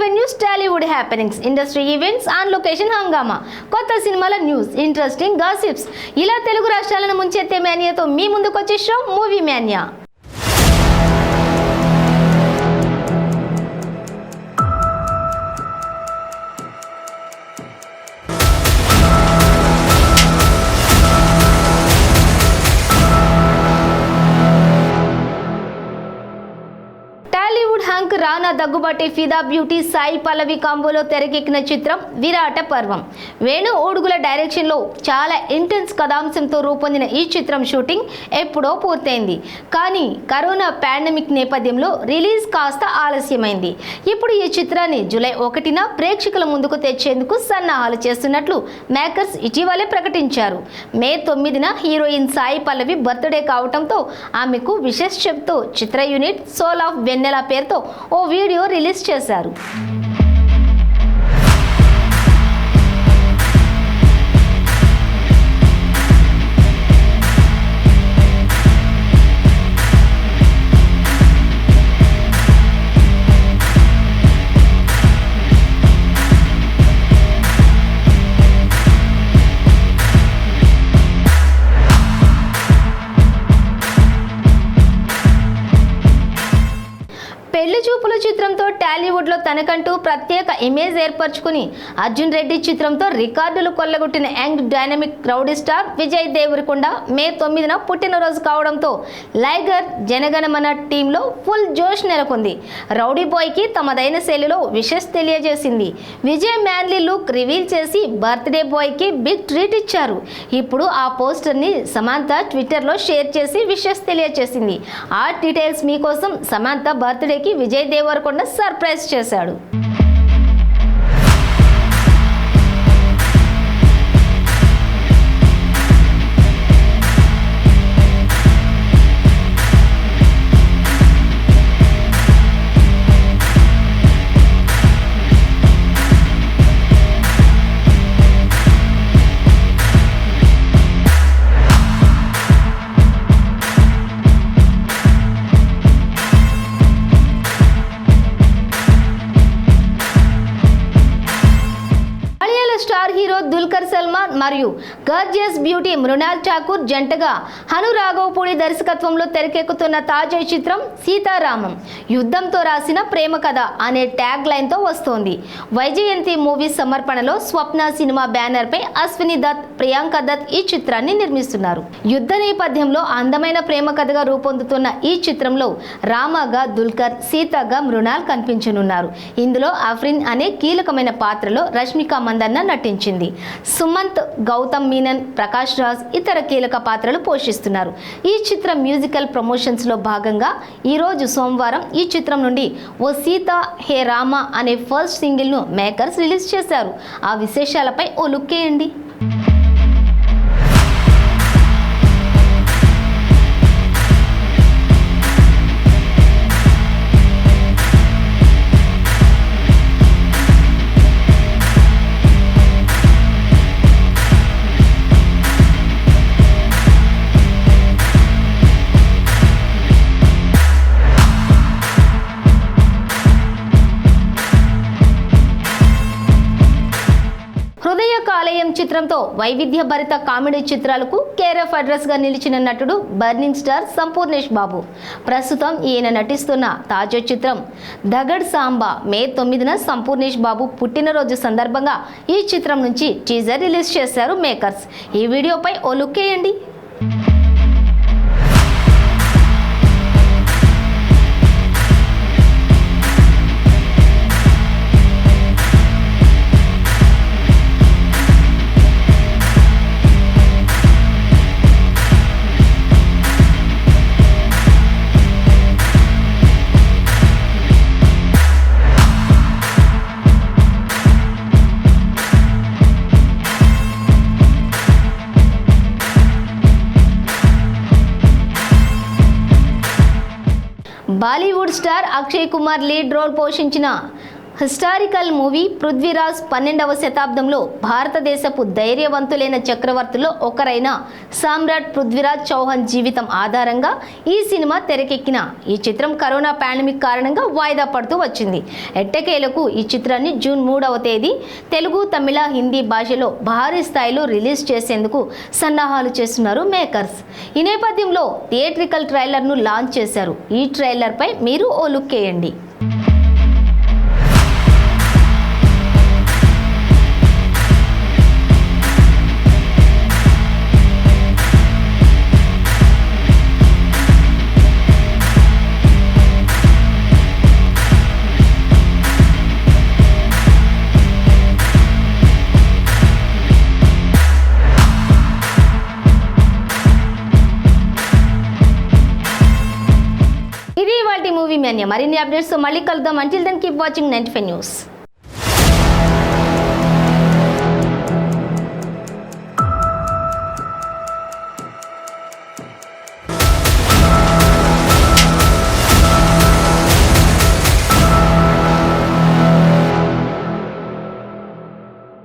TV news Tollywood happenings industry events on location హంగామా కొత్త సినిమాల న్యూస్ ఇంట్రెస్టింగ్ గాసిప్స్ ఇలా తెలుగు రాష్ట్రాలను ముంచెత్తే మేనియాతో మీ ముందుకు వచ్చే show movie mania. Tollywood hunk రానా దగ్గుబాటి ఫిదా బ్యూటీ సాయి పల్లవి కాంబోలో తెరకెక్కిన చిత్రం విరాట పర్వం. వేణు ఓడుగుల డైరెక్షన్లో చాలా ఇంటెన్స్ కథాంశంతో రూపొందిన ఈ చిత్రం షూటింగ్ ఎప్పుడో పూర్తయింది. కానీ కరోనా పాండమిక్ నేపథ్యంలో రిలీజ్ కాస్త ఆలస్యమైంది. ఇప్పుడు ఈ చిత్రాన్ని జూలై 1న ప్రేక్షకుల ముందుకు తెచ్చేందుకు సన్నాహాలు చేస్తున్నట్లు మేకర్స్ ఇటీవలే ప్రకటించారు. మే 9న హీరోయిన్ సాయి పల్లవి బర్త్డే కావడంతో ఆమెకు విశేష్ చెప్తూ చిత్ర యూనిట్ సోల్ ఆఫ్ వెన్నెల పేరుతో ఓ వీడియో రిలీజ్ చేశారు. పెళ్లి చూపుల చిత్రంతో టాలీవుడ్లో తనకంటూ ప్రత్యేక ఇమేజ్ ఏర్పరచుకుని అర్జున్ రెడ్డి చిత్రంతో రికార్డులు కొల్లగొట్టిన young dynamic rowdy star Vijay Deverakonda May 9న పుట్టినరోజు కావడంతో లైగర్ జనగణమన టీంలో ఫుల్ జోష్ నెలకొంది. రౌడీ బాయ్కి తమదైన శైలిలో విషెస్ తెలియజేసింది. విజయ్ మ్యాన్లీ లుక్ రివీల్ చేసి బర్త్డే బాయ్కి బిగ్ ట్రీట్ ఇచ్చారు. ఇప్పుడు ఆ పోస్టర్ని సమంత ట్విట్టర్లో షేర్ చేసి విషెస్ తెలియజేసింది. ఆ డీటెయిల్స్ మీకోసం. సమంత బర్త్డేకి విజయ్ దేవరకొండ సర్ప్రైజ్ చేశాడు. స్టార్ హీరో దుల్కర్ సల్మాన్ మరియు గర్జియస్ బ్యూటీ మృణాల్ ఠాకూర్ జంటగా హను రాఘవపూడి దర్శకత్వంలో తెరకెక్కుతున్న తాజా చిత్రం సీతారామం యుద్ధంతో రాసిన ప్రేమ కథ అనే ట్యాగ్ లైన్తో వస్తోంది. వైజయంతి మూవీస్ సమర్పణలో స్వప్న సినిమా బ్యానర్ పై అశ్విని దత్, ప్రియాంక దత్ ఈ చిత్రాన్ని నిర్మిస్తున్నారు. యుద్ధ నేపథ్యంలో అందమైన ప్రేమ కథగా రూపొందుతున్న ఈ చిత్రంలో రామాగా దుల్కర్, సీతగా మృణాల్ కనిపించనున్నారు. ఇందులో అఫ్రిన్ అనే కీలకమైన పాత్రలో రష్మిక మందన్న నటించింది. సుమంత్, గౌతమ్ మీనన్, ప్రకాష్ రాజ్ ఇతర కీలక పాత్రలు పోషిస్తున్నారు. ఈ చిత్రం మ్యూజికల్ ప్రమోషన్స్ లో భాగంగా ఈ రోజు సోమవారం ఈ చిత్రం నుండి ఓ సీత హే రామ అనే ఫస్ట్ సింగిల్ ను మేకర్స్ రిలీజ్ చేశారు. ఆ విశేషాలపై ఓ లుక్ వేయండి. హృదయ కాలేయం చిత్రంతో వైవిధ్యభరిత కామెడీ చిత్రాలకు కేఆర్ఎఫ్ అడ్రస్ గా నిలిచిన నటుడు బర్నింగ్ స్టార్ సంపూర్ణేష్ బాబు. ప్రస్తుతం ఈయన నటిస్తున్న తాజా చిత్రం దగడ్ సాంబా. మే 9న సంపూర్ణేష్ బాబు పుట్టినరోజు సందర్భంగా ఈ చిత్రం నుంచి టీజర్ రిలీజ్ చేశారు మేకర్స్. ఈ వీడియోపై ఓ లుక్ వేయండి. Bollywood star Akshay Kumar lead role పోషించిన హిస్టారికల్ మూవీ పృథ్వీరాజ్ 12వ శతాబ్దంలో భారతదేశపు ధైర్యవంతులైన చక్రవర్తుల్లో ఒకరైన సామ్రాట్ పృథ్వీరాజ్ చౌహాన్ జీవితం ఆధారంగా ఈ సినిమా తెరకెక్కిన ఈ చిత్రం కరోనా పాండమిక్ కారణంగా వాయిదా పడుతూ వచ్చింది. ఎట్టకేలకు ఈ చిత్రాన్ని జూన్ 3వ తేదీ తెలుగు, తమిళ, హిందీ భాషలో భారీ స్థాయిలో రిలీజ్ చేసేందుకు సన్నాహాలు చేస్తున్నారు మేకర్స్. ఈ నేపథ్యంలో థియేట్రికల్ ట్రైలర్ను లాంచ్ చేశారు. ఈ ట్రైలర్పై మీరు ఓ లుక్ వేయండి. ఇది ఇవాల్టి మూవీ మేనియా. మరిన్ని అప్డేట్స్ మళ్ళీ కలుద్దాం. Until then keep watching 95 news.